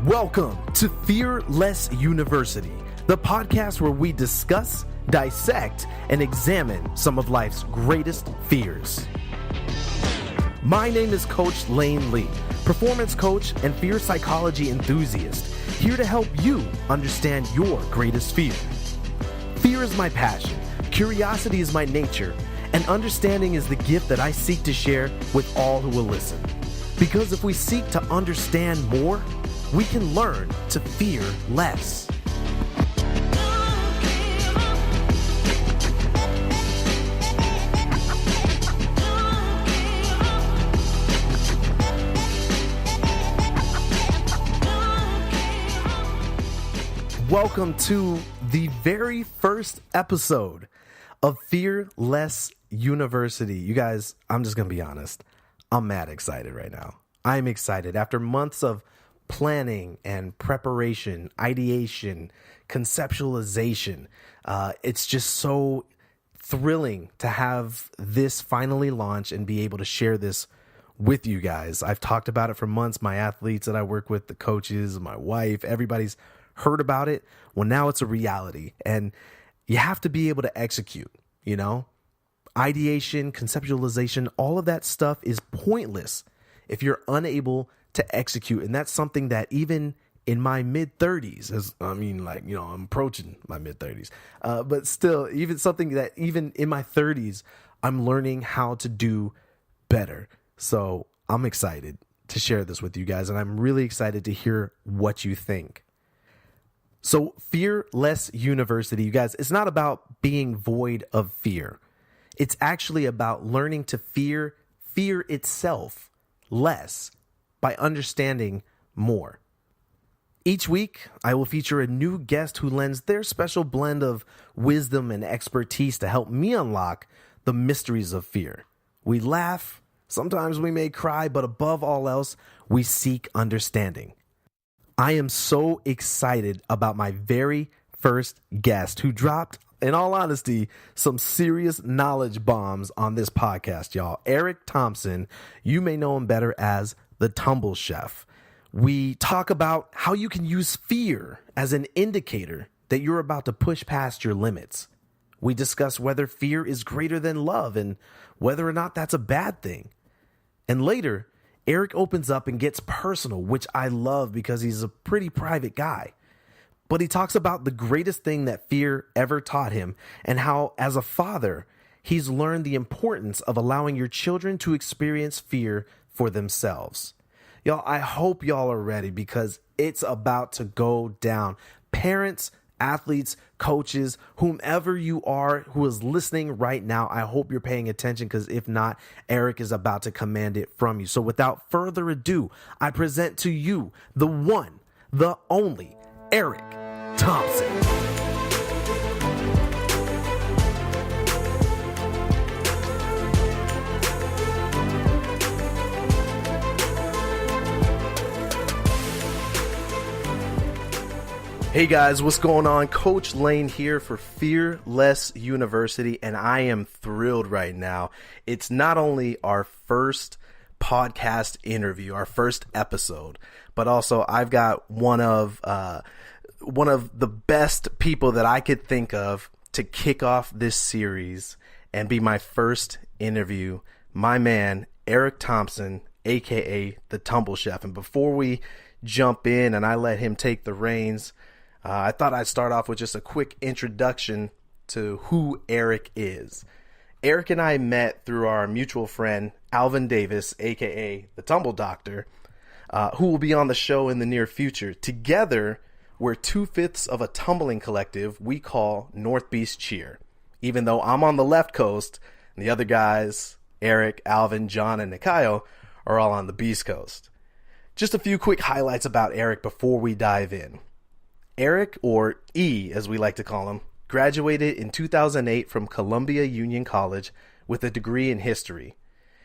Welcome to Fearless University, the podcast where we discuss, dissect, and examine some of life's greatest fears. My name is Coach Lane Lee, performance coach and fear psychology enthusiast, here to help you understand your greatest fear. Fear is my passion, curiosity is my nature, and understanding is the gift that I seek to share with all who will listen. Because if we seek to understand more, we can learn to fear less. Welcome to the very first episode of Fearless University. You guys, I'm just going to be honest. I'm mad excited right now. I'm excited. After months of planning and preparation, ideation, conceptualization, it's just so thrilling to have this finally launch and be able to share this with you guys. I've talked about it for months. My athletes that I work with, the coaches, my wife, everybody's heard about it. Well, now it's a reality, and you have to be able to execute, Ideation, conceptualization, all of that stuff is pointless if you're unable to execute. And that's something that even in my mid-30s, I'm approaching my mid-30s, but still, even something that even in my 30s, I'm learning how to do better. So I'm excited to share this with you guys, and I'm really excited to hear what you think. So Fearless University, you guys, it's not about being void of fear. It's actually about learning to fear itself less by understanding more. Each week, I will feature a new guest who lends their special blend of wisdom and expertise to help me unlock the mysteries of fear. We laugh, sometimes we may cry, but above all else, we seek understanding. I am so excited about my very first guest who dropped, in all honesty, some serious knowledge bombs on this podcast, y'all. Eric Thompson, you may know him better as the Tumble Chef. We talk about how you can use fear as an indicator that you're about to push past your limits. We discuss whether fear is greater than love and whether or not that's a bad thing. And later, Eric opens up and gets personal, which I love because he's a pretty private guy. But he talks about the greatest thing that fear ever taught him and how, as a father, he's learned the importance of allowing your children to experience fear for themselves. Y'all, I hope y'all are ready because it's about to go down. Parents, athletes, coaches, whomever you are who is listening right now, I hope you're paying attention because if not, Eric is about to command it from you. So without further ado, I present to you the one, the only, Eric Thompson. Hey guys, what's going on? Coach Lane here for Fearless University, and I am thrilled right now. It's not only our first podcast interview, our first episode, but also I've got one of the best people that I could think of to kick off this series and be my first interview, my man, Eric Thompson, aka the Tumble Chef. And before we jump in and I let him take the reins, I thought I'd start off with just a quick introduction to who Eric is. Eric and I met through our mutual friend, Alvin Davis, aka the Tumble Doctor, who will be on the show in the near future. Together, we're 2/5 of a tumbling collective we call North Beach Cheer. Even though I'm on the left coast, and the other guys, Eric, Alvin, John, and Nikayo, are all on the Beast Coast. Just a few quick highlights about Eric before we dive in. Eric, or E as we like to call him, graduated in 2008 from Columbia Union College with a degree in history.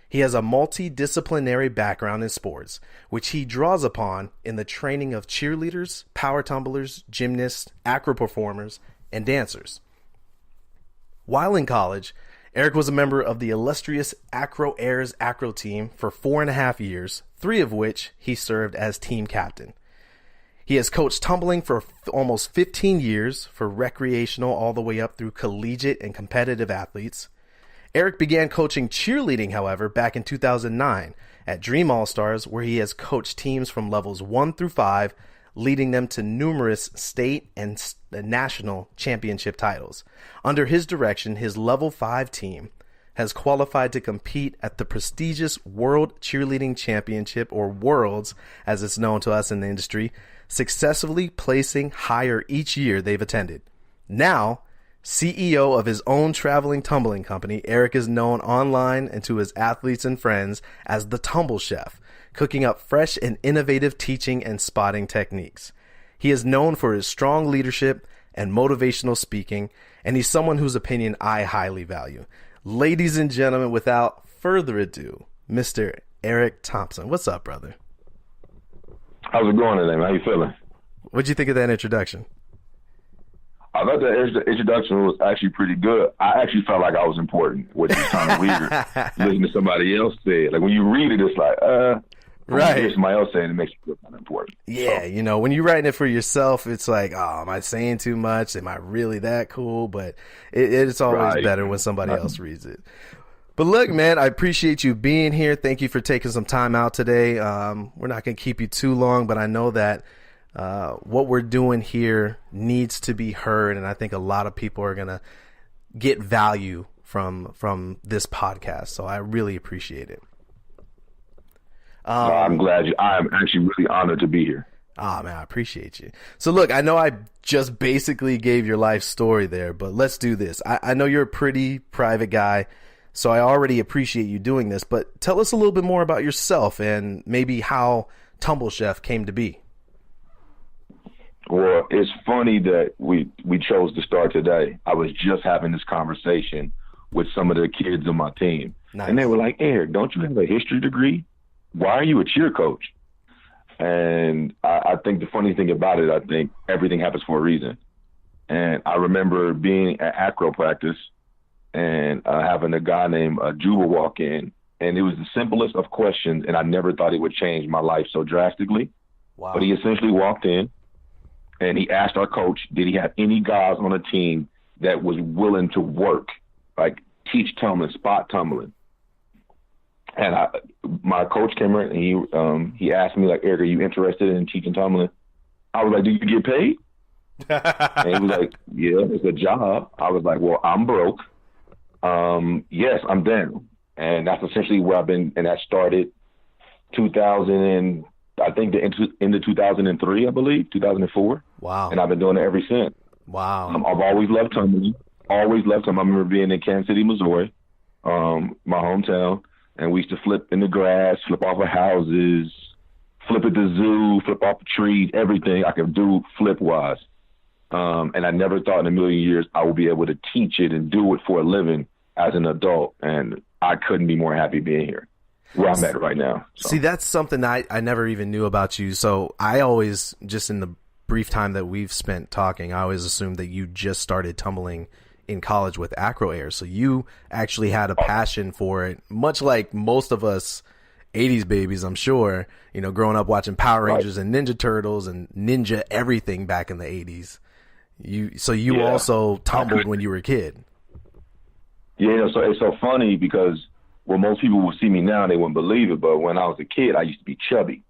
He has a multidisciplinary background in sports, which he draws upon in the training of cheerleaders, power tumblers, gymnasts, acro performers, and dancers. While in college, Eric was a member of the illustrious Acro Airs acro team for 4.5 years, 3 of which he served as team captain. He has coached tumbling for almost 15 years for recreational all the way up through collegiate and competitive athletes. Eric began coaching cheerleading, however, back in 2009 at Dream All-Stars, where he has coached teams from levels 1 through 5, leading them to numerous state and national championship titles. Under his direction, his level 5 team has qualified to compete at the prestigious World Cheerleading Championship, or Worlds, as it's known to us in the industry, successfully placing higher each year they've attended. Now, CEO of his own traveling tumbling company, Eric is known online and to his athletes and friends as the Tumble Chef, cooking up fresh and innovative teaching and spotting techniques. He is known for his strong leadership and motivational speaking, and he's someone whose opinion I highly value. Ladies and gentlemen, without further ado, Mr. Eric Thompson. What's up, brother? How's it going today, man? How you feeling? What'd you think of that introduction? I thought the introduction was actually pretty good. I actually felt like I was important, which is kind of weird. Listening to somebody else say it. Like when you read it, it's like, right. When you hear somebody else saying it, makes you feel kind of important. Yeah, so, you know, when you're writing it for yourself, it's like, oh, am I saying too much? Am I really that cool? But it's always better when somebody else reads it. But look, man, I appreciate you being here. Thank you for taking some time out today. We're not going to keep you too long, but I know that what we're doing here needs to be heard, and I think a lot of people are going to get value from this podcast. So I really appreciate it. I'm glad I'm actually really honored to be here. Man, I appreciate you. So look, I know I just basically gave your life story there, but let's do this. I know you're a pretty private guy, so I already appreciate you doing this, but tell us a little bit more about yourself and maybe how Tumble Chef came to be. Well, it's funny that we chose to start today. I was just having this conversation with some of the kids on my team. Nice. And they were like, Eric, don't you have a history degree? Why are you a cheer coach? And I think the funny thing about it, I think everything happens for a reason. And I remember being at acro practice and having a guy named Juba walk in, and it was the simplest of questions, and I never thought it would change my life so drastically. Wow. But he essentially walked in, and he asked our coach, did he have any guys on the team that was willing to work, like teach tumbling, spot tumbling? And my coach came in and he asked me, like, Eric, are you interested in teaching tumbling? I was like, do you get paid? And he was like, yeah, it's a job. I was like, well, I'm broke. Yes, I'm down. And that's essentially where I've been. And that started 2000 and I think into 2003, I believe, 2004. Wow. And I've been doing it ever since. Wow. I've always loved tumbling. Always loved tumbling. I remember being in Kansas City, Missouri, my hometown. And we used to flip in the grass, flip off of houses, flip at the zoo, flip off of trees, everything I could do flip-wise. And I never thought in a million years I would be able to teach it and do it for a living as an adult. And I couldn't be more happy being here, where I'm at right now. So. See, that's something I never even knew about you. So I always, just in the brief time that we've spent talking, I always assumed that you just started tumbling in college with acro air. So you actually had a passion for it, much like most of us 80s babies, I'm sure, you know, growing up watching Power Rangers and Ninja Turtles and Ninja everything back in the 80s. You also tumbled when you were a kid. Yeah, so it's so funny because when most people will see me now, they wouldn't believe it. But when I was a kid, I used to be chubby.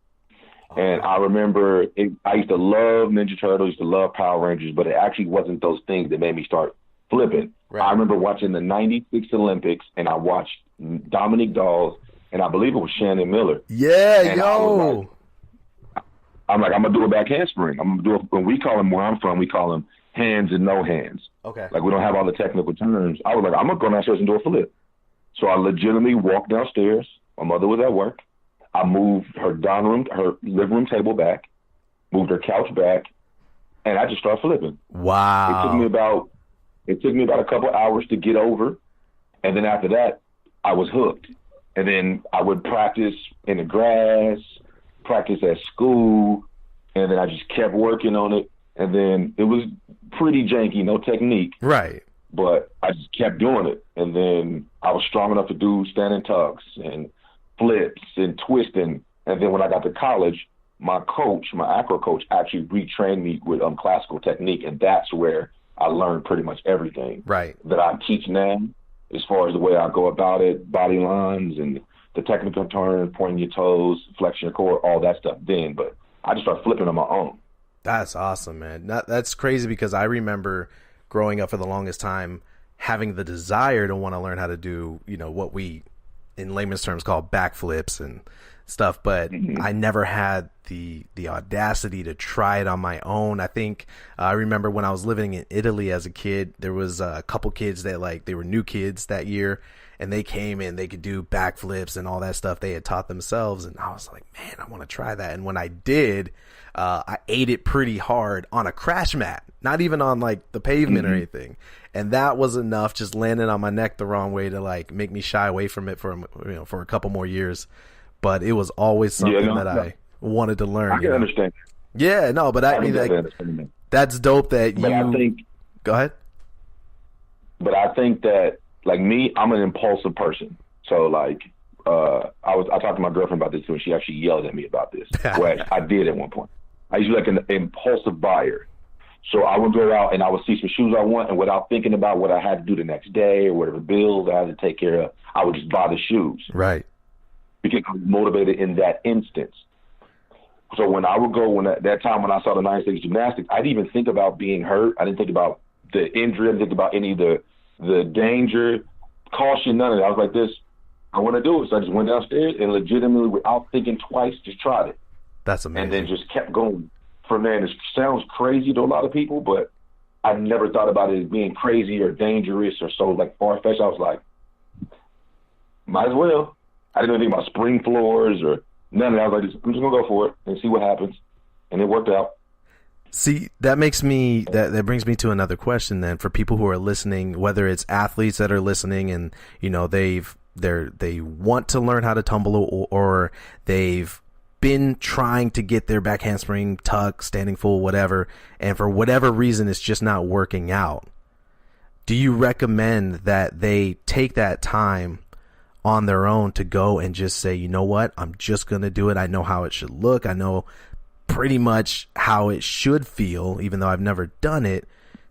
And I remember I used to love Ninja Turtles, used to love Power Rangers, but it actually wasn't those things that made me start flipping. Right. I remember watching the 96 Olympics, and I watched Dominique Dawes, and I believe it was Shannon Miller. Yeah, and yo. I'm like, I'm going to do a back handspring. I'm going to do it. When we call them where I'm from, we call them hands and no hands. Okay. Like, we don't have all the technical terms. I was like, I'm going to go downstairs and do a flip. So I legitimately walked downstairs. My mother was at work. I moved her living room table back, moved her couch back, and I just started flipping. Wow. It took me about a couple hours to get over, and then after that, I was hooked. And then I would practice in the grass, practice at school, and then I just kept working on it. And then it was pretty janky, no technique. Right. But I just kept doing it. And then I was strong enough to do standing tucks and flips and twisting. And then when I got to college, my acro coach, actually retrained me with classical technique, and that's where I learned pretty much everything that I teach now, as far as the way I go about it, body lines and the technical turn, pointing your toes, flexing your core, all that stuff then. But I just started flipping on my own. That's awesome, man. That's crazy, because I remember growing up for the longest time having the desire to want to learn how to do, what we in layman's terms call backflips and stuff, but I never had the audacity to try it on my own. I think I remember when I was living in Italy as a kid, there was a couple kids that they were new kids that year, and they came in, they could do backflips and all that stuff they had taught themselves, and I was like, man, I want to try that. And when I did, I ate it pretty hard on a crash mat, not even on the pavement or anything. And that was enough, just landing on my neck the wrong way, to make me shy away from it for a couple more years. But it was always something that I wanted to learn. I can understand. Yeah, no, but I mean, that's dope that go ahead. But I think that, me, I'm an impulsive person. So, I talked to my girlfriend about this too, and she actually yelled at me about this. Well, I did at one point. I used to be an impulsive buyer. So I would go out and I would see some shoes I want, and without thinking about what I had to do the next day or whatever bills I had to take care of, I would just buy the shoes. Right. Because I was motivated in that instance. So when I would go, that time when I saw the 96 gymnastics, I didn't even think about being hurt. I didn't think about the injury. I didn't think about any of the danger, caution, none of that. I was like, this, I want to do it. So I just went downstairs and legitimately, without thinking twice, just tried it. That's amazing. And then just kept going from there. And it sounds crazy to a lot of people, but I never thought about it as being crazy or dangerous or so far-fetched. I was like, might as well. I didn't even think about spring floors or none of that. I was like, I'm just going to go for it and see what happens. And it worked out. See, that brings me to another question then, for people who are listening, whether it's athletes that are listening and, they want to learn how to tumble, or they've been trying to get their back handspring tuck, standing full, whatever, and for whatever reason it's just not working out. Do you recommend that they take that time on their own to go and just say, you know what, I'm just going to do it. I know how it should look. I know pretty much how it should feel, even though I've never done it.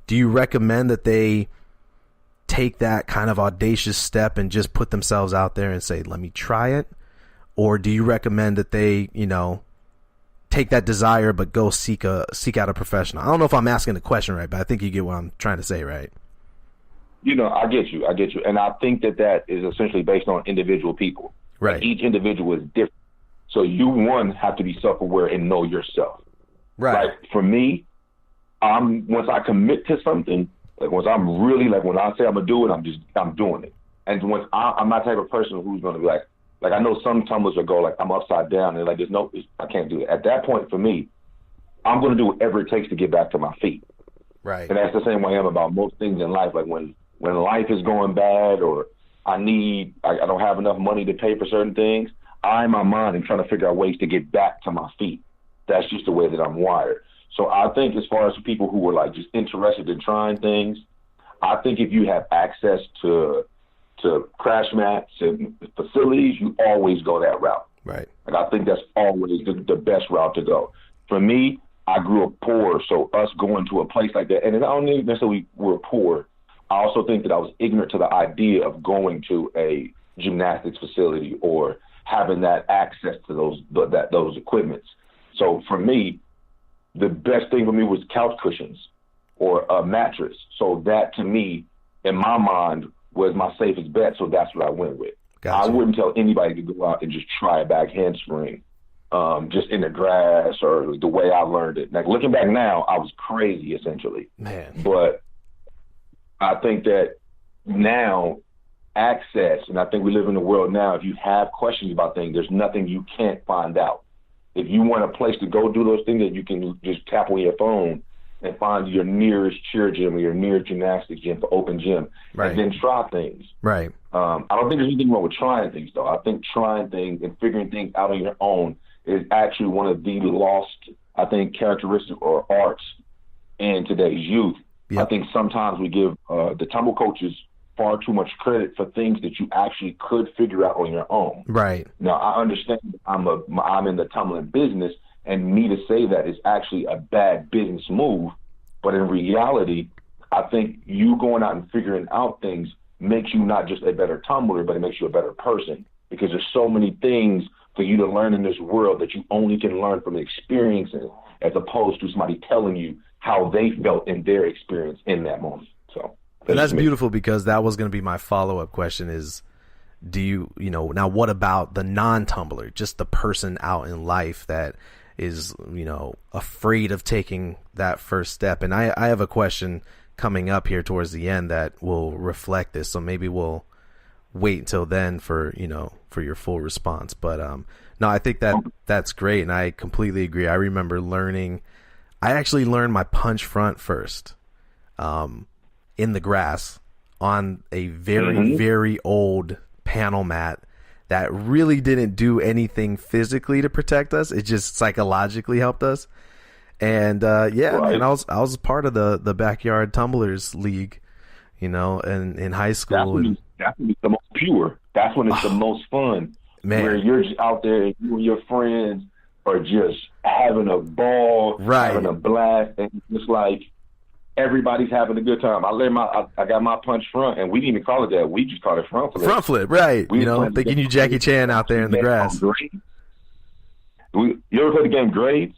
Do you recommend that they take that kind of audacious step and just put themselves out there and say, let me try it? Or do you recommend that they, take that desire but go seek out a professional? I don't know if I'm asking the question right, but I think you get what I'm trying to say, right? I get you. And I think that is essentially based on individual people. Right. Each individual is different. So you, have to be self-aware and know yourself. Right. For me, once I commit to something, once I'm really, when I say I'm going to do it, I'm doing it. And once I'm not the type of person who's going to be I know some tumblers will go I'm upside down and there's no, I can't do it. At that point for me, I'm going to do whatever it takes to get back to my feet. Right. And that's the same way I am about most things in life. When life is going bad or I don't have enough money to pay for certain things, I, in my mind, am trying to figure out ways to get back to my feet. That's just the way that I'm wired. So I think as far as people who are just interested in trying things, I think if you have access to crash mats and facilities, you always go that route. Right. I think that's always the best route to go. For me, I grew up poor, so us going to a place like that, and I don't even necessarily we're poor. I also think that I was ignorant to the idea of going to a gymnastics facility or having that access to those equipments. So for me, the best thing for me was couch cushions or a mattress. So that, to me, in my mind, was my safest bet. So that's what I went with. Gotcha. I wouldn't tell anybody to go out and just try a back handspring just in the grass or the way I learned it. Looking back now, I was crazy, essentially. Man. But I think that now access, and I think we live in a world now, if you have questions about things, there's nothing you can't find out. If you want a place to go do those things, that you can just tap on your phone and find your nearest cheer gym or your nearest gymnastics gym for open gym, right, and then try things. Right. I don't think there's anything wrong with trying things, though. I think trying things and figuring things out on your own is actually one of the lost, I think, characteristics or arts in today's youth. Yep. I think sometimes we give the tumble coaches far too much credit for things that you actually could figure out on your own. Right. Now, I understand I'm in the tumbling business, And me to say that is actually a bad business move. But in reality, I think you going out and figuring out things makes you not just a better tumbler, but it makes you a better person, because there's so many things for you to learn in this world that you only can learn from experiencing, as opposed to somebody telling you how they felt in their experience in that moment. So and that's beautiful, because that was going to be my follow-up question is, do you know, now what about the non-tumbler, just the person out in life that is, you know, afraid of taking that first step? And I have a question coming up here towards the end that will reflect this. So maybe we'll wait until then for, you know, for your full response. But no, I think that's great. And I completely agree. I remember I actually learned my punch front first in the grass on a very, very old panel mat that really didn't do anything physically to protect us. It just psychologically helped us. And man, I was part of the backyard tumblers league, you know, and in high school. That's when it's the most pure. That's when it's the most fun. Man. Where you're just out there and you and your friends are just having a ball, having a blast, and it's just like everybody's having a good time. I got my punch front, and we didn't even call it that. We just called it front flip. Front flip, right? You know, thinking you Jackie Chan out there in the grass. You ever play the game Grades?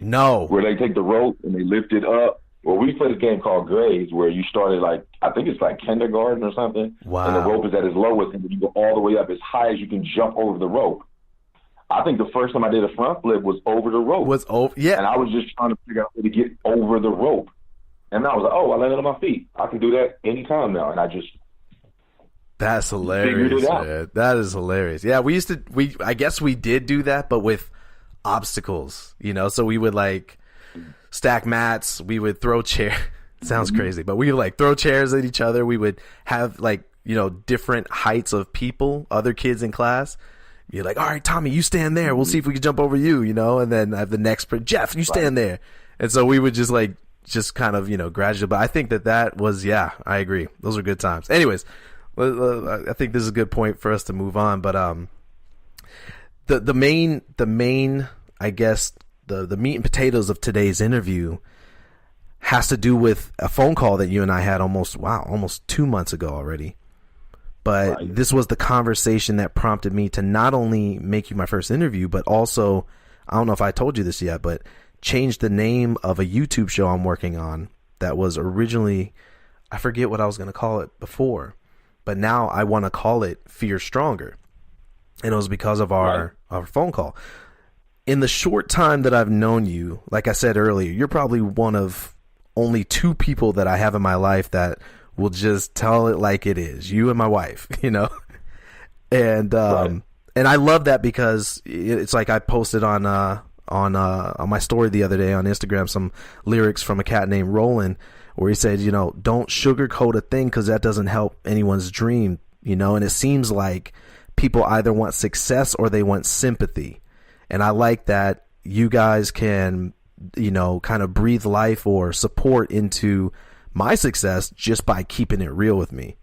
No. Where they take the rope and they lift it up. Well, we played a game called Grades where you started I think it's like kindergarten or something. Wow. And the rope is at its lowest, and you go all the way up as high as you can jump over the rope. I think the first time I did a front flip was over the rope. And I was just trying to figure out how to get over the rope. And I was like, I landed on my feet. I can do that anytime now. And I just That's hilarious, man. That is hilarious. Yeah, I guess we did do that, but with obstacles, you know? So we would stack mats. We would throw chairs. Sounds crazy, but we would throw chairs at each other. We would have different heights of people, other kids in class. You're like, all right, Tommy, you stand there. We'll see if we can jump over you, you know? And then I have the next person, Jeff, you stand there. And so we would just kind of, gradually. But I think that was, I agree. Those are good times. Anyways, I think this is a good point for us to move on. But the main, I guess, the meat and potatoes of today's interview has to do with a phone call that you and I had almost 2 months ago already. But this was the conversation that prompted me to not only make you my first interview, but also, I don't know if I told you this yet, but change the name of a YouTube show I'm working on that was originally, I forget what I was going to call it before, but now I want to call it Fear Stronger. And it was because of our phone call. In the short time that I've known you, like I said earlier, you're probably one of only 2 people that I have in my life that will just tell it like it is. You and my wife, you know? And I love that because it's like I posted on my story the other day on Instagram some lyrics from a cat named Roland where he said, don't sugarcoat a thing because that doesn't help anyone's dream, and it seems like people either want success or they want sympathy. And I like that you guys can, kind of breathe life or support into my success just by keeping it real with me.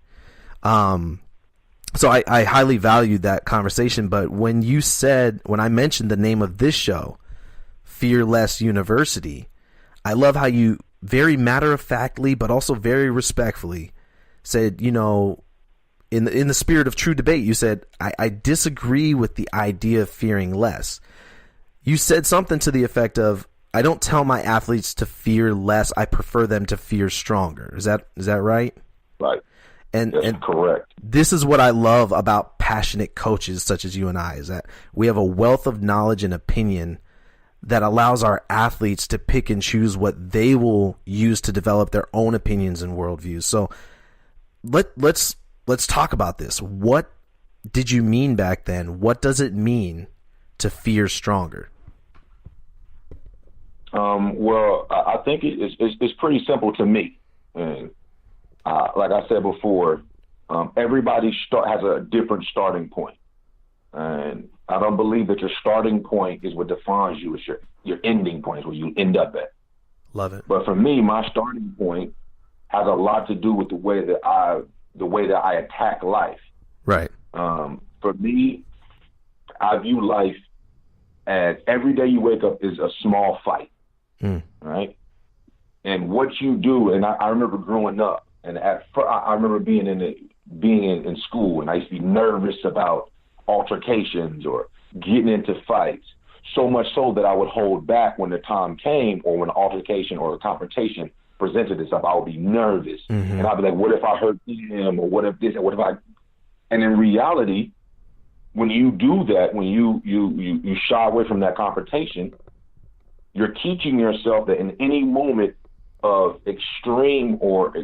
So I highly valued that conversation. But when I mentioned the name of this show, Fearless University, I love how you very matter-of-factly, but also very respectfully said, in the spirit of true debate, you said, I disagree with the idea of fearing less. You said something to the effect of, I don't tell my athletes to fear less. I prefer them to fear stronger. Is that right? Right. And correct. This is what I love about passionate coaches such as you and I, is that we have a wealth of knowledge and opinion that allows our athletes to pick and choose what they will use to develop their own opinions and worldviews. So let's talk about this. What did you mean back then? What does it mean to fear stronger? Well, I think it's pretty simple to me. And like I said before, everybody has a different starting point. And I don't believe that your starting point is what defines you. It's your ending point is where you end up at. Love it. But for me, my starting point has a lot to do with the way that I attack life. Right. For me, I view life And every day you wake up is a small fight, right? And what you do, and I remember growing up, and I remember being in school, and I used to be nervous about altercations or getting into fights, so much so that I would hold back when the time came, or when an altercation or a confrontation presented itself. I would be nervous, and I'd be like, what if I hurt him, or what if this, or what if I, and in reality, when you do that, when you shy away from that confrontation, you're teaching yourself that in any moment of extreme or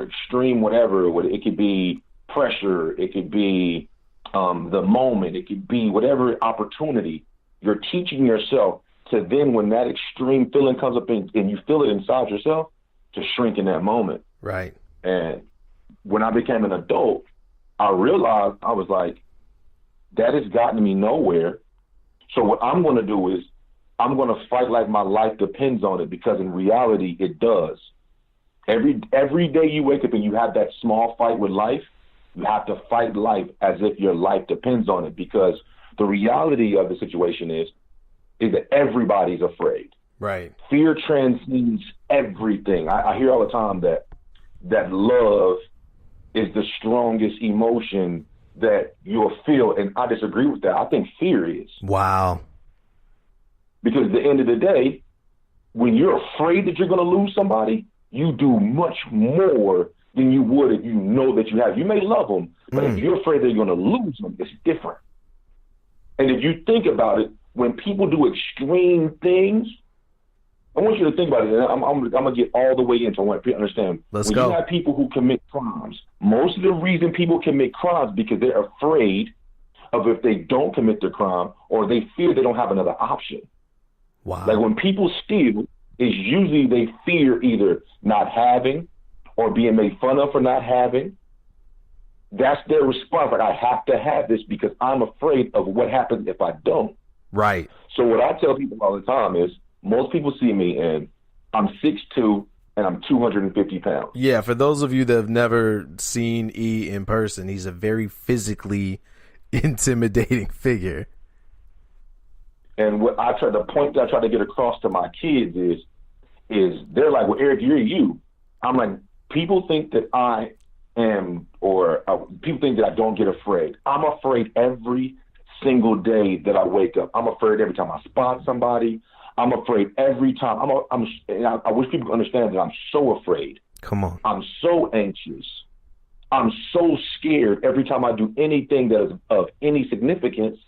extreme whatever, it could be pressure, it could be the moment, it could be whatever opportunity, you're teaching yourself to then, when that extreme feeling comes up and you feel it inside yourself, to shrink in that moment. Right. And when I became an adult, I realized, I was like, that has gotten me nowhere. So what I'm going to do is I'm going to fight like my life depends on it, because in reality, it does. Every day you wake up and you have that small fight with life, you have to fight life as if your life depends on it, because the reality of the situation is that everybody's afraid. Right. Fear transcends everything. I hear all the time that love is the strongest emotion that you'll feel, and I disagree with that. I think fear is. Wow. Because at the end of the day, when you're afraid that you're going to lose somebody, you do much more than you would if you know that you have. You may love them, but if you're afraid that you're going to lose them, it's different. And if you think about it, when people do extreme things, I want you to think about it. And I'm going to get all the way into what people understand. Let's when go. You have people who commit crimes, most of the reason people commit crimes because they're afraid of, if they don't commit the crime, or they fear they don't have another option. Wow. Like when people steal, it's usually they fear either not having or being made fun of for not having. That's their response. Like, I have to have this because I'm afraid of what happens if I don't. Right. So what I tell people all the time is, most people see me and I'm 6'2" and I'm 250 pounds. Yeah, for those of you that have never seen E in person, he's a very physically intimidating figure. And what the point that I try to get across to my kids is they're like, well, Eric, you're you. I'm like, people think that I am, or people think that I don't get afraid. I'm afraid every single day that I wake up. I'm afraid every time I spot somebody. I'm afraid every time. I wish people could understand that I'm so afraid. Come on. I'm so anxious. I'm so scared every time I do anything that is of any significance.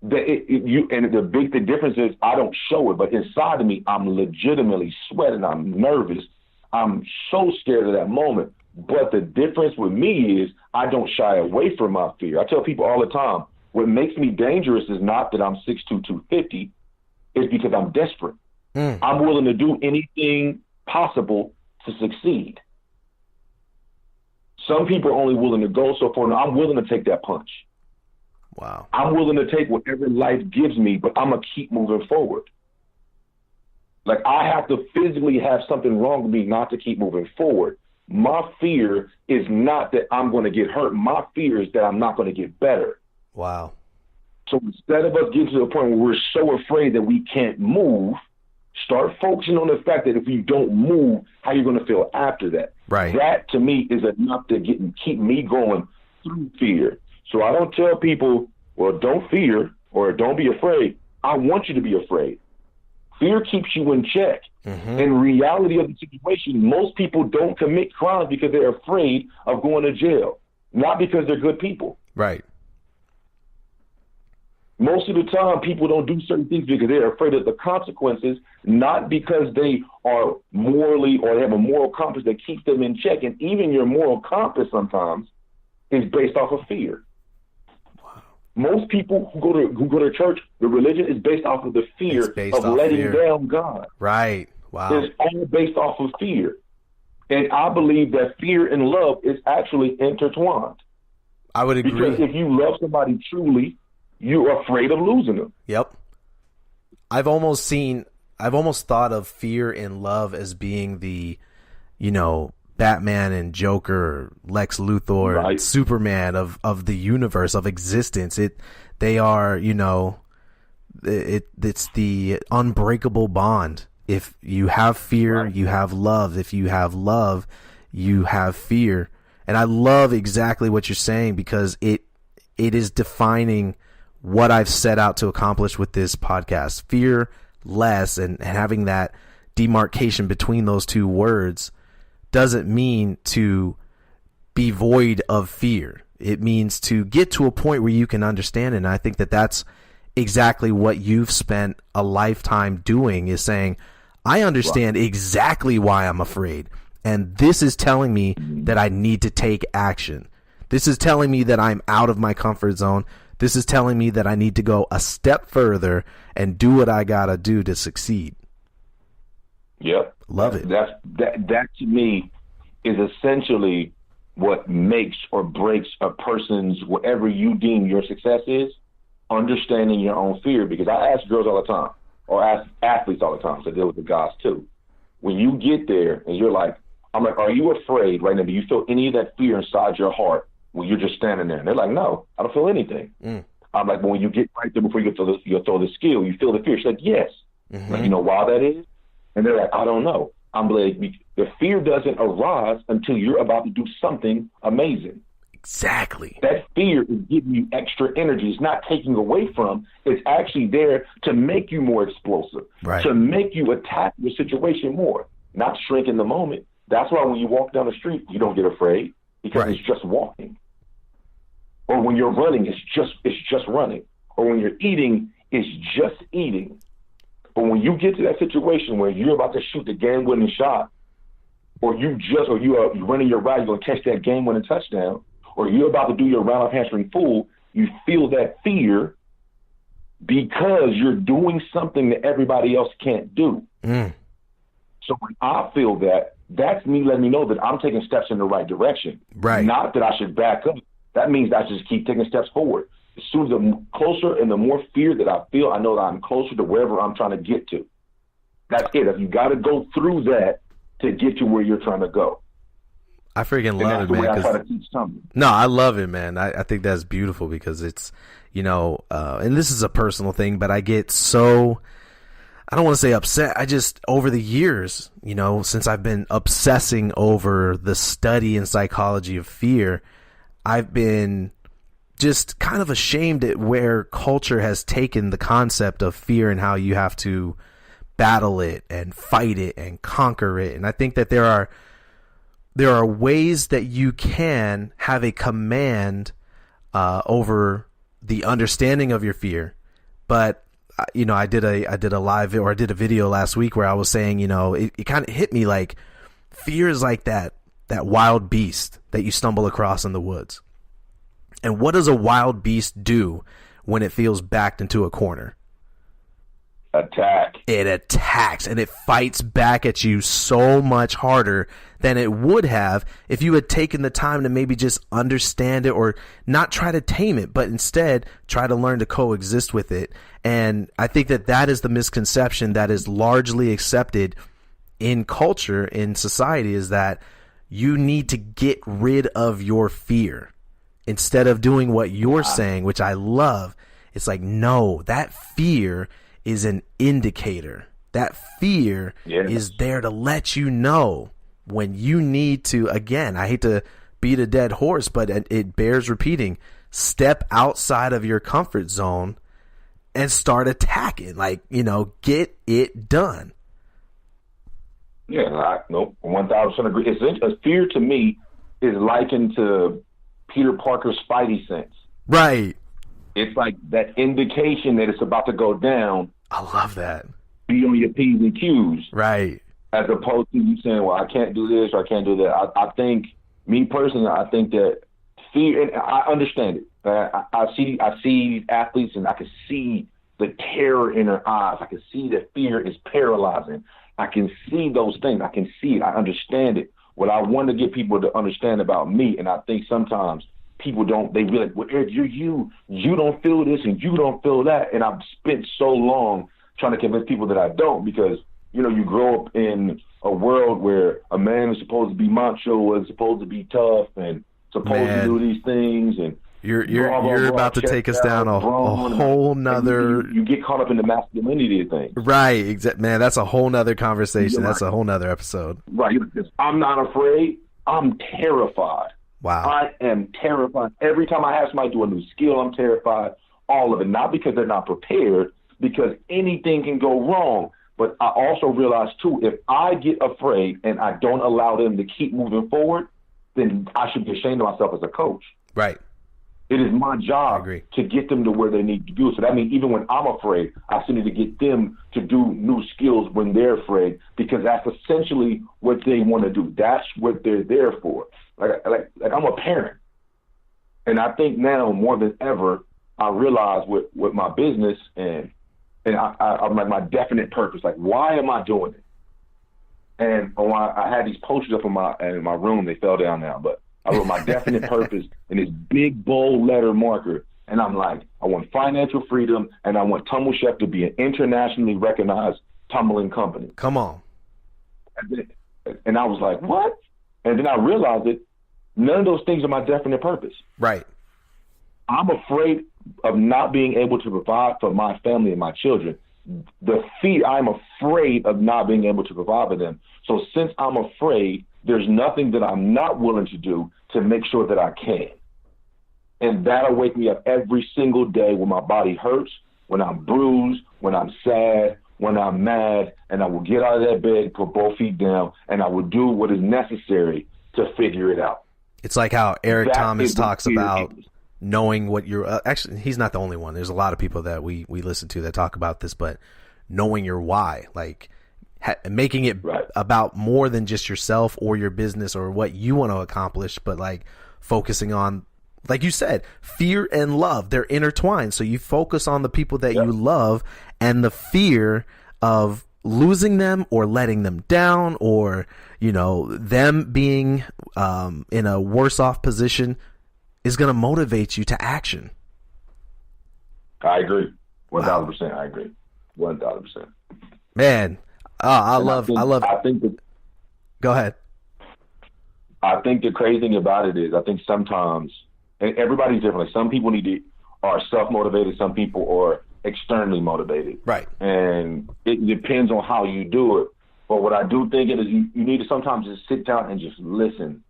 The difference is I don't show it, but inside of me, I'm legitimately sweating. I'm nervous. I'm so scared of that moment. But the difference with me is I don't shy away from my fear. I tell people all the time, what makes me dangerous is not that I'm 6'2", 250. It's because I'm desperate. I'm willing to do anything possible to succeed. Some people are only willing to go so far. I'm willing to take that punch. Wow. I'm willing to take whatever life gives me, but I'm going to keep moving forward. Like, I have to physically have something wrong with me not to keep moving forward. My fear is not that I'm going to get hurt. My fear is that I'm not going to get better. Wow. So instead of us getting to the point where we're so afraid that we can't move, start focusing on the fact that if you don't move, how you're going to feel after that. Right. That, to me, is enough to keep me going through fear. So I don't tell people, well, don't fear or don't be afraid. I want you to be afraid. Fear keeps you in check. In reality of the situation, most people don't commit crimes because they're afraid of going to jail, not because they're good people. Right. Most of the time, people don't do certain things because they're afraid of the consequences, not because they are morally or they have a moral compass that keeps them in check. And even your moral compass sometimes is based off of fear. Wow. Most people who go to church, the religion is based off of the fear of letting down God. Right. Wow. It's all based off of fear. And I believe that fear and love is actually intertwined. I would agree. Because if you love somebody truly, you're afraid of losing them. Yep. I've almost thought of fear and love as being the, Batman and Joker, Lex Luthor, right. and Superman of the universe, of existence. They are, It's the unbreakable bond. If you have fear, you have love. If you have love, you have fear. And I love exactly what you're saying, because it is defining what I've set out to accomplish with this podcast. Fear less, and having that demarcation between those two words doesn't mean to be void of fear. It means to get to a point where you can understand it. And I think that that's exactly what you've spent a lifetime doing, is saying, I understand exactly why I'm afraid. And this is telling me that I need to take action. This is telling me that I'm out of my comfort zone. This is telling me that I need to go a step further and do what I got to do to succeed. Yep. Love it. That to me is essentially what makes or breaks a person's, whatever you deem your success is, understanding your own fear. Because I ask girls all the time, or ask athletes all the time, so I deal with the guys too. When you get there and you're like, I'm like, are you afraid right now? Do you feel any of that fear inside your heart when you're just standing there? And they're like, no, I don't feel anything. I'm like, but when you get right there before you throw the skill, you feel the fear. She's like, yes. Like, you know why that is? And they're like, I don't know. I'm like, the fear doesn't arise until you're about to do something amazing. Exactly. That fear is giving you extra energy. It's not taking away from. It's actually there to make you more explosive, to make you attack your situation more, not shrink in the moment. That's why when you walk down the street, you don't get afraid, because it's just walking. Or when you're running, it's just running. Or when you're eating, it's just eating. But when you get to that situation where you're about to shoot the game-winning shot, or you're running your route, you're going to catch that game-winning touchdown, or you're about to do your round-off hamstring full, you feel that fear because you're doing something that everybody else can't do. So when I feel that, that's me letting me know that I'm taking steps in the right direction. Not that I should back up. That means I should just keep taking steps forward. As soon as the closer and the more fear that I feel, I know that I'm closer to wherever I'm trying to get to. That's it. If you got to go through that to get to where you're trying to go. I freaking love it, man. I try to teach something. No, I love it, man. I think that's beautiful, because it's, and this is a personal thing, but I get so, I don't want to say upset. I just, over the years, since I've been obsessing over the study and psychology of fear, I've been just kind of ashamed at where culture has taken the concept of fear and how you have to battle it and fight it and conquer it. And I think that there are ways that you can have a command over the understanding of your fear. But I did a video last week where I was saying, it kind of hit me like fear is like that wild beast that you stumble across in the woods. And what does a wild beast do when it feels backed into a corner? Attack. It attacks, and it fights back at you so much harder than it would have if you had taken the time to maybe just understand it, or not try to tame it, but instead try to learn to coexist with it. And I think that is the misconception that is largely accepted in culture, in society, is that you need to get rid of your fear instead of doing what you're saying, which I love. It's like, no, that fear is an indicator. That fear is there to let you know when you need to, again, I hate to beat a dead horse, but it bears repeating, step outside of your comfort zone and start attacking. Like, get it done. Yeah, nope, 1,000% agree. It's fear to me is likened to Peter Parker's Spidey sense. Right. It's like that indication that it's about to go down. I love that. Be on your P's and Q's. Right. As opposed to you saying, well, I can't do this or I can't do that. I think, me personally, I think that fear, and I understand it. I see athletes, and I can see the terror in their eyes. I can see that fear is paralyzing. I can see those things. I can see it. I understand it. What I want to get people to understand about me, and I think sometimes people don't, they realize, well, Eric, you don't feel this and you don't feel that. And I've spent so long trying to convince people that I don't, because, you grow up in a world where a man is supposed to be macho and supposed to be tough and supposed to do these things. And You're about to take us down a whole nother. You get caught up in the masculinity of things. Right, man, that's a whole nother conversation. That's a whole nother episode. Right. I'm not afraid. I'm terrified. Wow. I am terrified. Every time I have somebody do a new skill, I'm terrified. All of it. Not because they're not prepared, because anything can go wrong. But I also realize, too, if I get afraid and I don't allow them to keep moving forward, then I should be ashamed of myself as a coach. Right. It is my job to get them to where they need to go. So that means even when I'm afraid, I still need to get them to do new skills when they're afraid, because that's essentially what they want to do. That's what they're there for. Like I'm a parent. And I think now more than ever, I realize with my business and I'm like my definite purpose. Like, why am I doing it? And I had these posters up in my room. They fell down now, but I wrote my definite purpose in this big, bold letter marker. And I'm like, I want financial freedom, and I want Tumble Chef to be an internationally recognized tumbling company. Come on. And I was like, what? And then I realized that none of those things are my definite purpose. Right. I'm afraid of not being able to provide for my family and my children. I'm afraid of not being able to provide for them. So since I'm afraid, there's nothing that I'm not willing to do to make sure that I can. And that'll wake me up every single day when my body hurts, when I'm bruised, when I'm sad, when I'm mad, and I will get out of that bed, put both feet down, and I will do what is necessary to figure it out. It's like how Eric Thompson talks about knowing what you're actually, he's not the only one. There's a lot of people that we listen to that talk about this, but knowing your why, like making it about more than just yourself or your business or what you want to accomplish, but like focusing on, like you said, fear and love, they're intertwined. So you focus on the people that you love, and the fear of losing them or letting them down, or, you know, them being in a worse off position is going to motivate you to action. I agree. 1,000%. I agree. 1,000%. Man, I think that, go ahead. I think the crazy thing about it is, I think sometimes, and everybody's different. Like, some people are self-motivated. Some people are externally motivated. Right. And it depends on how you do it. But what I do think is you need to sometimes just sit down and just listen.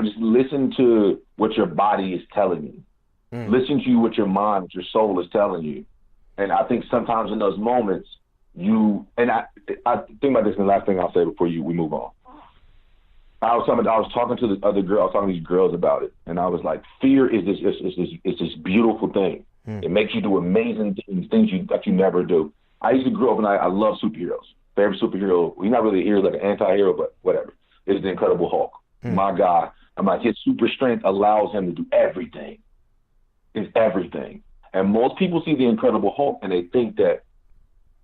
Just listen to what your body is telling you. Listen to what your mind, what your soul is telling you. And I think sometimes in those moments, I think about this, and the last thing I'll say before we move on. I was talking to the other girl. I was talking to these girls about it, and I was like, fear is this beautiful thing. It makes you do amazing things that you never do. I used to grow up, and I love superheroes. Favorite superhero, he's not really a hero, like an anti-hero, but whatever, is the Incredible Hulk. My God. I'm like, his super strength allows him to do everything. It's everything. And most people see the Incredible Hulk and they think that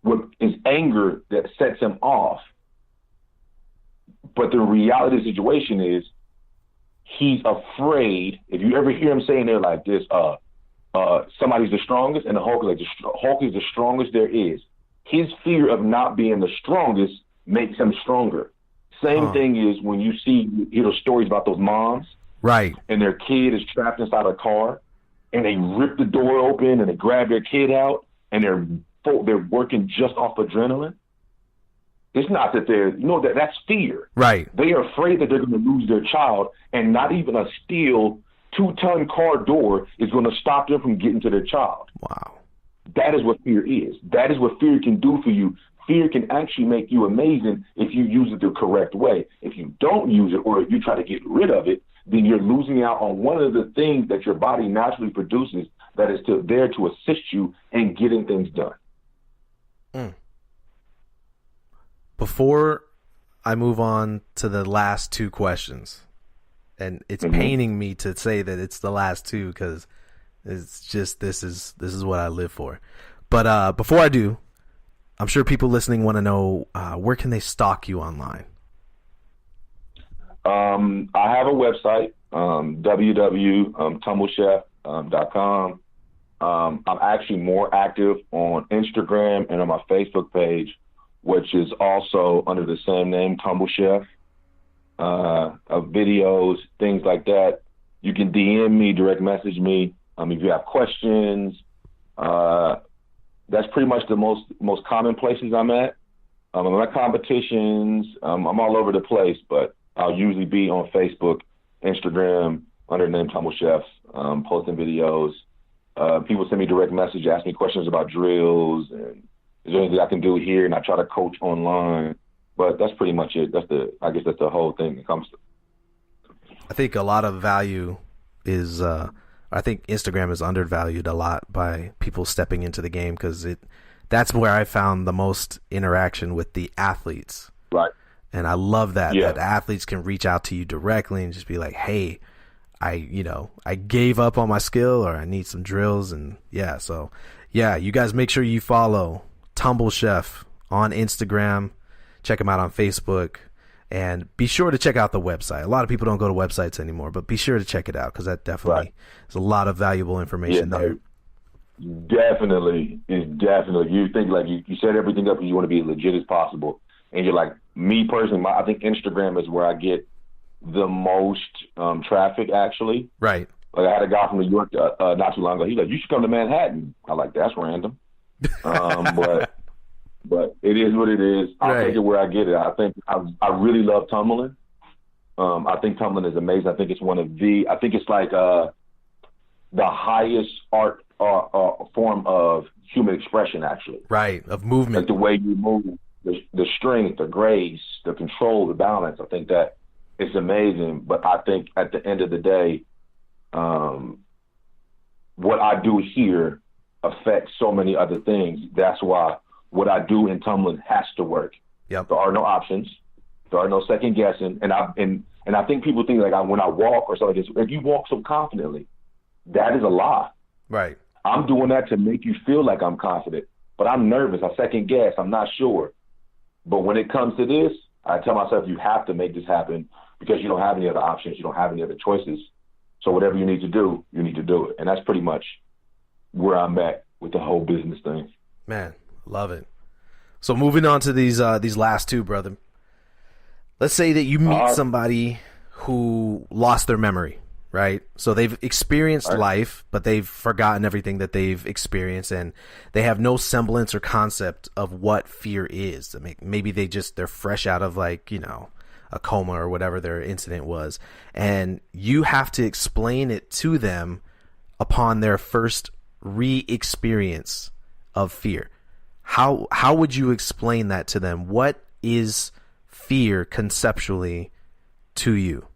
what is anger that sets him off. But the reality of the situation is he's afraid. If you ever hear him saying there like this, somebody's the strongest, and the Hulk is like, Hulk is the strongest there is. His fear of not being the strongest makes him stronger. Same thing is when you hear those stories about those moms, right? And their kid is trapped inside a car, and they rip the door open and they grab their kid out, and they're working just off adrenaline. It's not that that's fear, right? They are afraid that they're going to lose their child, and not even a steel 2-ton car door is going to stop them from getting to their child. Wow, that is what fear is. That is what fear can do for you. Fear can actually make you amazing if you use it the correct way. If you don't use it, or if you try to get rid of it, then you're losing out on one of the things that your body naturally produces that is there to assist you in getting things done. Before I move on to the last two questions, and it's paining me to say that it's the last two because it's just this is what I live for. But before I do, I'm sure people listening want to know, where can they stalk you online? I have a website, www.tumblechef.com. I'm actually more active on Instagram and on my Facebook page, which is also under the same name, Tumble Chef, of videos, things like that. You can DM me, direct message me. If you have questions, that's pretty much the most common places I'm at. I'm at competitions. I'm all over the place, but I'll usually be on Facebook, Instagram, under the name Tumble Chef, posting videos. People send me direct message, ask me questions about drills, and is there anything I can do here? And I try to coach online. But that's pretty much it. I guess that's the whole thing it comes to. I think a lot of value is, I think Instagram is undervalued a lot by people stepping into the game, because that's where I found the most interaction with the athletes. Right. And I love that athletes can reach out to you directly and just be like, hey, I gave up on my skill, or I need some drills. And you guys make sure you follow Tumble Chef on Instagram. Check him out on Facebook, and be sure to check out the website. A lot of people don't go to websites anymore, but be sure to check it out, because that definitely is a lot of valuable information there. Definitely. It's definitely. You think like you set everything up and you want to be as legit as possible. And you're like, me personally, I think Instagram is where I get the most traffic, actually. Right. Like I had a guy from New York not too long ago. He's like, you should come to Manhattan. I like, that's random. But it is what it is. I'll take it where I get it. I think I really love tumbling. I think tumbling is amazing. I think it's I think it's like the highest art form of human expression, actually. Right, of movement. Like the way you move, the strength, the grace, the control, the balance. I think that it's amazing. But I think at the end of the day, what I do here affects so many other things. That's why what I do in tumbling has to work. Yep. There are no options. There are no second guessing. And I think people think like when I walk or something like this, if you walk so confidently, that is a lie. Right. I'm doing that to make you feel like I'm confident, but I'm nervous. I second guess. I'm not sure. But when it comes to this, I tell myself you have to make this happen, because you don't have any other options. You don't have any other choices. So whatever you need to do, you need to do it. And that's pretty much where I'm at with the whole business thing. Man, love it. So moving on to these last two, brother. Let's say that you meet somebody who lost their memory, right? So they've experienced life, but they've forgotten everything that they've experienced, and they have no semblance or concept of what fear is. I mean, maybe they're fresh out of a coma or whatever their incident was, and you have to explain it to them upon their first re-experience of fear. How would you explain that to them? What is fear conceptually to you?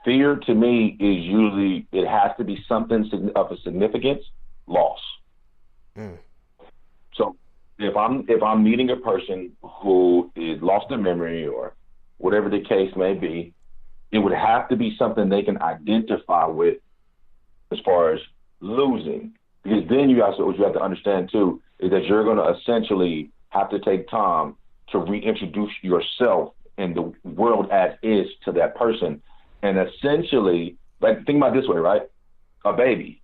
Fear to me is usually, it has to be something of a significance, loss. So if I'm meeting a person who is lost their memory or whatever the case may be, it would have to be something they can identify with as far as losing. Because then what you have to understand too is that you're going to essentially have to take time to reintroduce yourself and the world as is to that person. And essentially, like, think about it this way, right? A baby.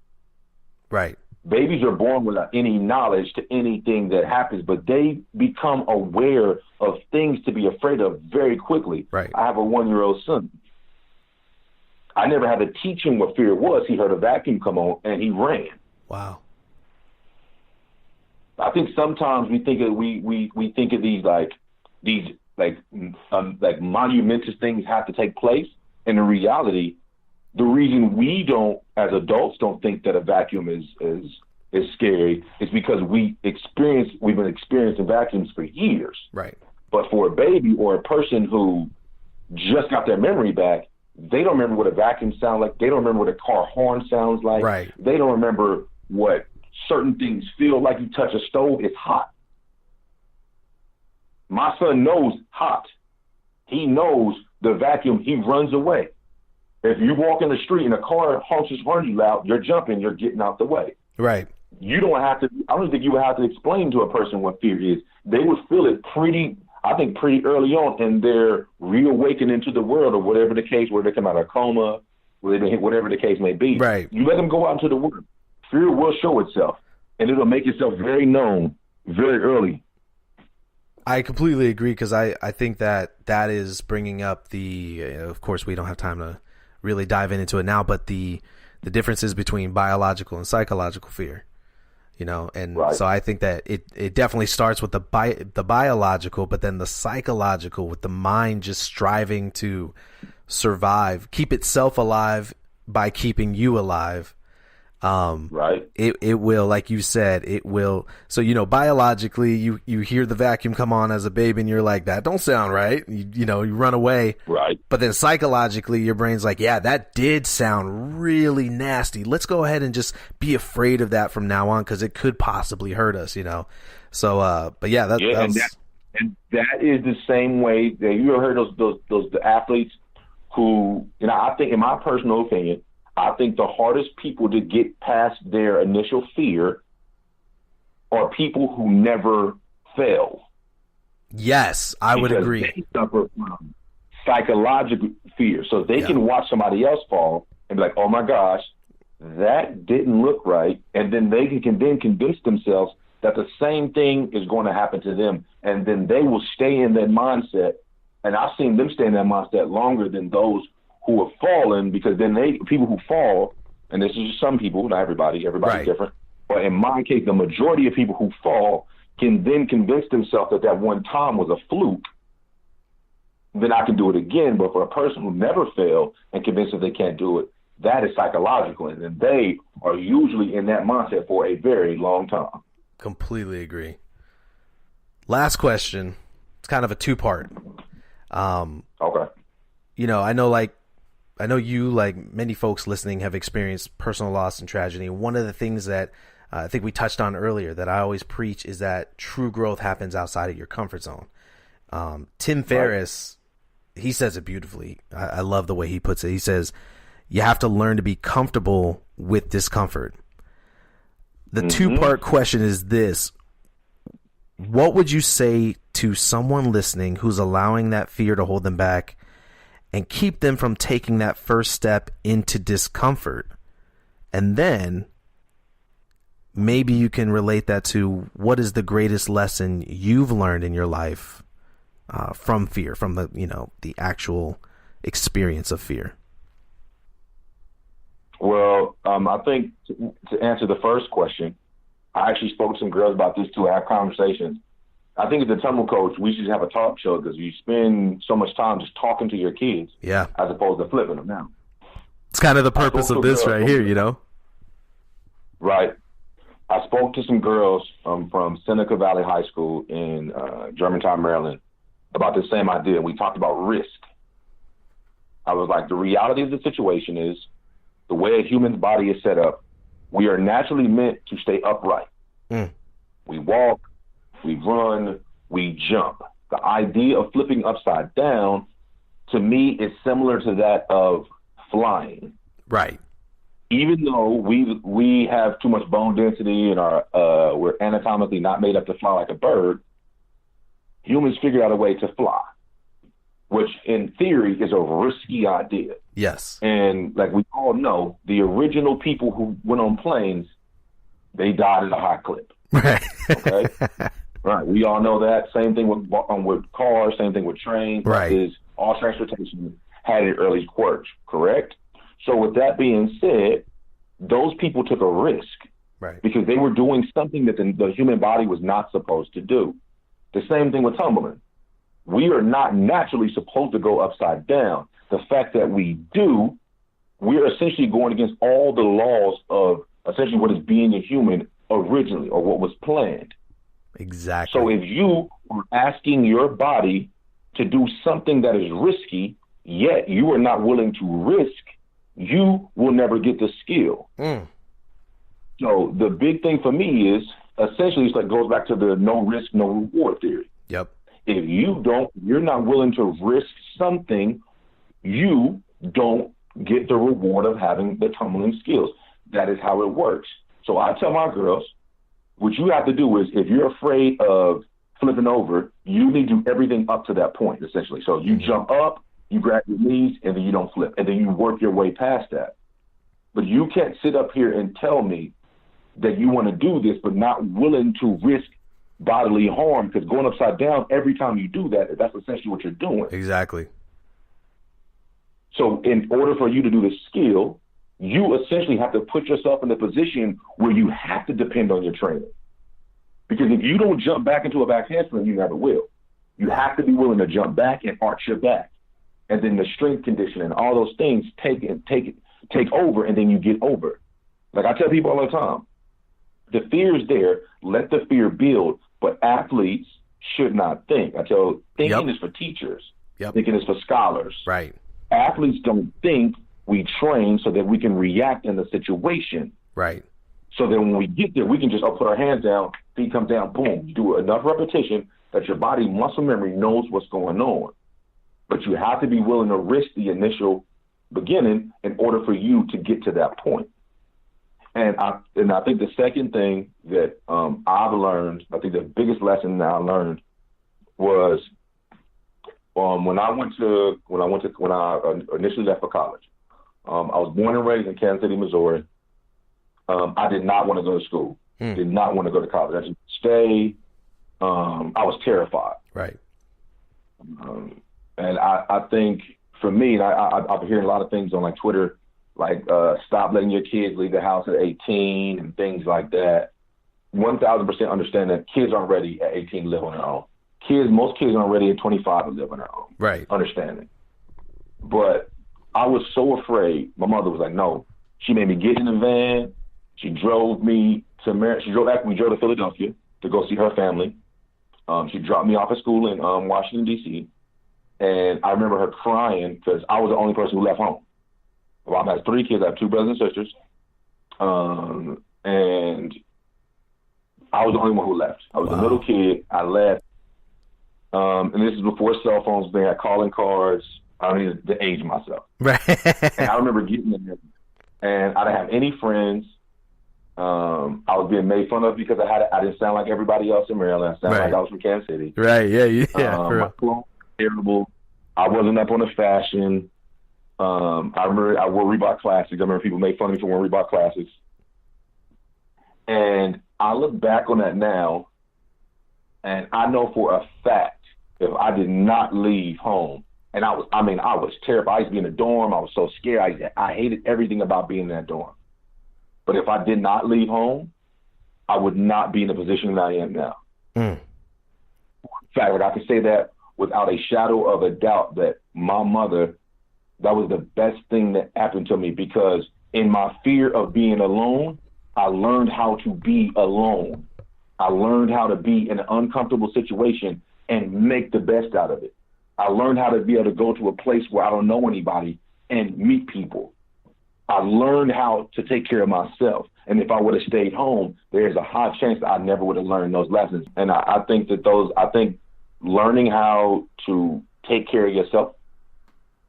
Right. Babies are born without any knowledge to anything that happens, but they become aware of things to be afraid of very quickly. Right. I have a 1-year-old son. I never had to teach him what fear was. He heard a vacuum come on and he ran. Wow. I think sometimes we think of these monumentous things have to take place. And in reality, the reason we don't, as adults, don't think that a vacuum is scary is because we've been experiencing vacuums for years. Right. But for a baby or a person who just got their memory back, they don't remember what a vacuum sounds like. They don't remember what a car horn sounds like. Right. They don't remember what certain things feel like. You touch a stove, it's hot. My son knows hot. He knows the vacuum, he runs away. If you walk in the street and a car honks his horn you loud, you're jumping, you're getting out the way. Right. You don't have to, I don't think you would have to explain to a person what fear is. They would feel it pretty early on in their reawakening to the world, or whatever the case, where they come out of a coma, whatever the case may be. Right. You let them go out into the world. Fear will show itself, and it'll make itself very known very early. I completely agree, because I think that is bringing up of course we don't have time to really dive into it now, but the the differences between biological and psychological fear. You know, and so I think that it definitely starts with the biological, but then the psychological, with the mind just striving to survive, keep itself alive by keeping you alive. It will, like you said, it will. So, you know, biologically, you hear the vacuum come on as a baby and you're like, that don't sound right. You know, you run away. Right. But then psychologically, your brain's like, yeah, that did sound really nasty. Let's go ahead and just be afraid of that from now on, because it could possibly hurt us, you know? So, but yeah, that is the same way that you ever heard those athletes who, you know, I think, in my personal opinion, I think the hardest people to get past their initial fear are people who never fail. Yes, I would agree. They suffer from psychological fear. So they can watch somebody else fall and be like, oh my gosh, that didn't look right. And then they can then convince themselves that the same thing is going to happen to them. And then they will stay in that mindset. And I've seen them stay in that mindset longer than those who have fallen, because then people who fall, and this is just some people, not everybody's different, but in my case, the majority of people who fall can then convince themselves that one time was a fluke, then I can do it again. But for a person who never failed and convinced that they can't do it, that is psychological, and then they are usually in that mindset for a very long time. Completely agree. Last question. It's kind of a two-part. Okay. You know, I know you, like many folks listening, have experienced personal loss and tragedy. One of the things that I think we touched on earlier that I always preach is that true growth happens outside of your comfort zone. Tim Ferriss, he says it beautifully. I love the way he puts it. He says, you have to learn to be comfortable with discomfort. The two-part question is this. What would you say to someone listening who's allowing that fear to hold them back and keep them from taking that first step into discomfort? And then maybe you can relate that to what is the greatest lesson you've learned in your life from fear, from the actual experience of fear. Well, I think to answer the first question, I actually spoke to some girls about this too. I have conversations. I think as a Tumble coach, we should have a talk show, because you spend so much time just talking to your kids, as opposed to flipping them now. It's kind of the purpose of this right here, you know? Right. I spoke to some girls from Seneca Valley High School in Germantown, Maryland, about the same idea. We talked about risk. I was like, the reality of the situation is, the way a human body is set up, we are naturally meant to stay upright. We walk, we run, we jump. The idea of flipping upside down, to me, is similar to that of flying. Right. Even though we have too much bone density and we're anatomically not made up to fly like a bird, humans figured out a way to fly, which in theory is a risky idea. Yes. And like we all know, the original people who went on planes, they died at a high clip. Right. Okay. Right. We all know that. Same thing with cars. Same thing with trains. Right. Is all transportation had its early quirks. Correct. So with that being said, those people took a risk. Right. Because they were doing something that the human body was not supposed to do. The same thing with tumbling. We are not naturally supposed to go upside down. The fact that we do, we're essentially going against all the laws of essentially what is being a human originally, or what was planned. Exactly. So if you are asking your body to do something that is risky, yet you are not willing to risk, you will never get the skill. So the big thing for me is, essentially, it goes back to the no risk, no reward theory. Yep. If you're not willing to risk something, you don't get the reward of having the tumbling skills. That is how it works. So I tell my girls, what you have to do is, if you're afraid of flipping over, you need to do everything up to that point, essentially. So you jump up, you grab your knees, and then you don't flip. And then you work your way past that. But you can't sit up here and tell me that you want to do this, but not willing to risk bodily harm, because going upside down, every time you do that, that's essentially what you're doing. Exactly. So in order for you to do the skill, you essentially have to put yourself in a position where you have to depend on your trainer. Because if you don't jump back into a back handspring, you never will. You have to be willing to jump back and arch your back. And then the strength conditioning, all those things take over, and then you get over. Like I tell people all the time, the fear is there. Let the fear build. But athletes should not think. I tell thinking is for teachers. Thinking is for scholars. Right. Athletes don't think. We train so that we can react in the situation. Right. So that when we get there, we can just put our hands down, feet come down, boom. You do enough repetition that your body muscle memory knows what's going on. But you have to be willing to risk the initial beginning in order for you to get to that point. And I think the second thing that I've learned, I think the biggest lesson that I learned was when I initially left for college. I was born and raised in Kansas City, Missouri. I did not want to go to school. Did not want to go to college. I just stay. I was terrified. Right. And I think for me, and I've been hearing a lot of things on like Twitter, like stop letting your kids leave the house at 18 and things like that. 1,000% understand that kids aren't ready at 18 to live on their own. Most kids aren't ready at 25 to live on their own. Right. Understanding. But I was so afraid. My mother was like, no. She made me get in the van. She drove me to we drove to Philadelphia to go see her family. She dropped me off at school in Washington, D.C. And I remember her crying because I was the only person who left home. My mom has 3 kids. I have 2 brothers and sisters. And I was the only one who left. I was a little kid. I left. And this is before cell phones. They had calling cards. I don't need to age myself. Right. And I remember getting in there, and I didn't have any friends. I was being made fun of because I didn't sound like everybody else in Maryland. I sounded like I was from Kansas City. Right. Yeah. My clothes were terrible. I wasn't up on the fashion. I remember I wore Reebok Classics. I remember people made fun of me for wearing Reebok Classics. And I look back on that now, and I know for a fact if I did not leave home, and I was terrified. I used to be in the dorm. I was so scared. I hated everything about being in that dorm. But if I did not leave home, I would not be in the position that I am now. In fact, I can say that without a shadow of a doubt that my mother, that was the best thing that happened to me, because in my fear of being alone, I learned how to be alone. I learned how to be in an uncomfortable situation and make the best out of it. I learned how to be able to go to a place where I don't know anybody and meet people. I learned how to take care of myself. And if I would have stayed home, there's a high chance that I never would have learned those lessons. And I think learning how to take care of yourself,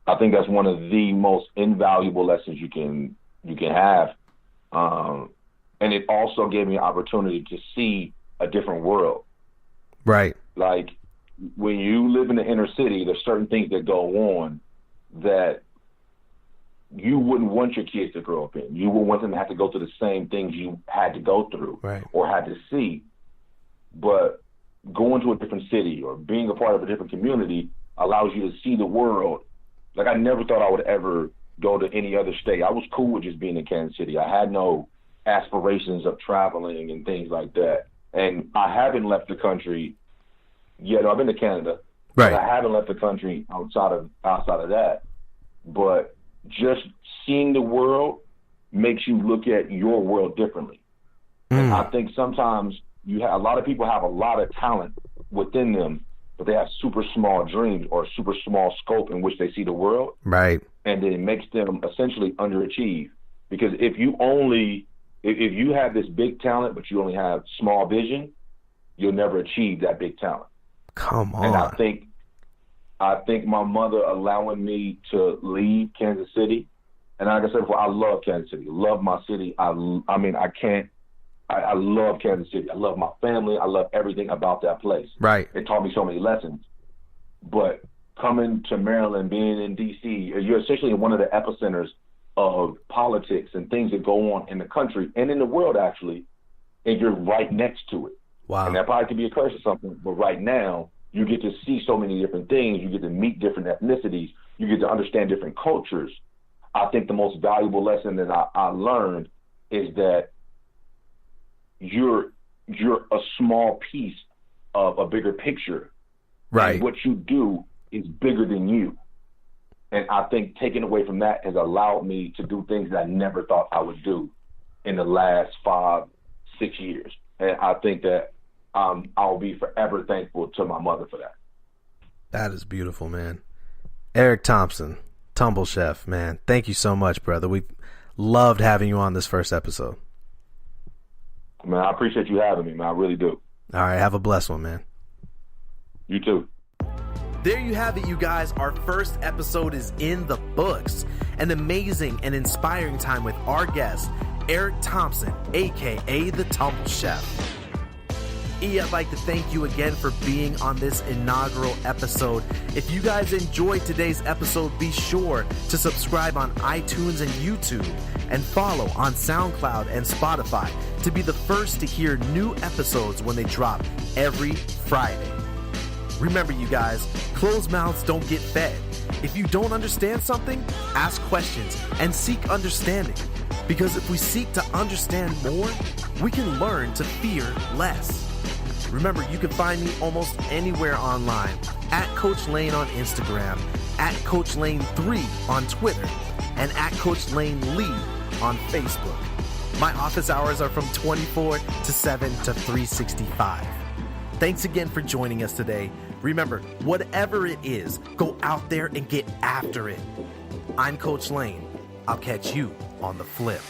I think that's one of the most invaluable lessons you can have. And it also gave me an opportunity to see a different world. Right. Like when you live in the inner city, there's certain things that go on that you wouldn't want your kids to grow up in. You would want them to have to go through the same things you had to go through, right, or had to see. But going to a different city or being a part of a different community allows you to see the world. Like I never thought I would ever go to any other state. I was cool with just being in Kansas City. I had no aspirations of traveling and things like that. And I haven't left the country yet. I've been to Canada, right, but I haven't left the country outside of that. But just seeing the world makes you look at your world differently. And I think sometimes a lot of people have a lot of talent within them, but they have super small dreams or super small scope in which they see the world. Right. And then it makes them essentially underachieve. Because if you have this big talent, but you only have small vision, you'll never achieve that big talent. Come on. And I think my mother allowing me to leave Kansas City, and like I said before, I love Kansas City, love my city. I love Kansas City. I love my family. I love everything about that place. Right. It taught me so many lessons. But coming to Maryland, being in D.C., you're essentially in one of the epicenters of politics and things that go on in the country and in the world, actually, and you're right next to it. Wow. And that probably could be a curse or something, but right now, you get to see so many different things. You get to meet different ethnicities. You get to understand different cultures. I think the most valuable lesson that I learned is that you're a small piece of a bigger picture. Right. And what you do is bigger than you. And I think taking away from that has allowed me to do things that I never thought I would do in the last 5-6 years. And I think that I'll be forever thankful to my mother for that. That is beautiful, man. Eric Thompson, Tumble Chef, man. Thank you so much, brother. We loved having you on this first episode. Man, I appreciate you having me, man. I really do. All right, have a blessed one, man. You too. There you have it, you guys. Our first episode is in the books. An amazing and inspiring time with our guest, Eric Thompson, a.k.a. the Tumble Chef. I'd like to thank you again for being on this inaugural episode. If you guys enjoyed today's episode, be sure to subscribe on iTunes and YouTube and follow on SoundCloud and Spotify to be the first to hear new episodes when they drop every Friday. Remember, you guys, closed mouths don't get fed. If you don't understand something, ask questions and seek understanding. Because if we seek to understand more, we can learn to fear less. Remember, you can find me almost anywhere online, at Coach Lane on Instagram, at Coach Lane 3 on Twitter, and at Coach Lane Lee on Facebook. My office hours are from 24 to 7 to 365. Thanks again for joining us today. Remember, whatever it is, go out there and get after it. I'm Coach Lane. I'll catch you on the flip.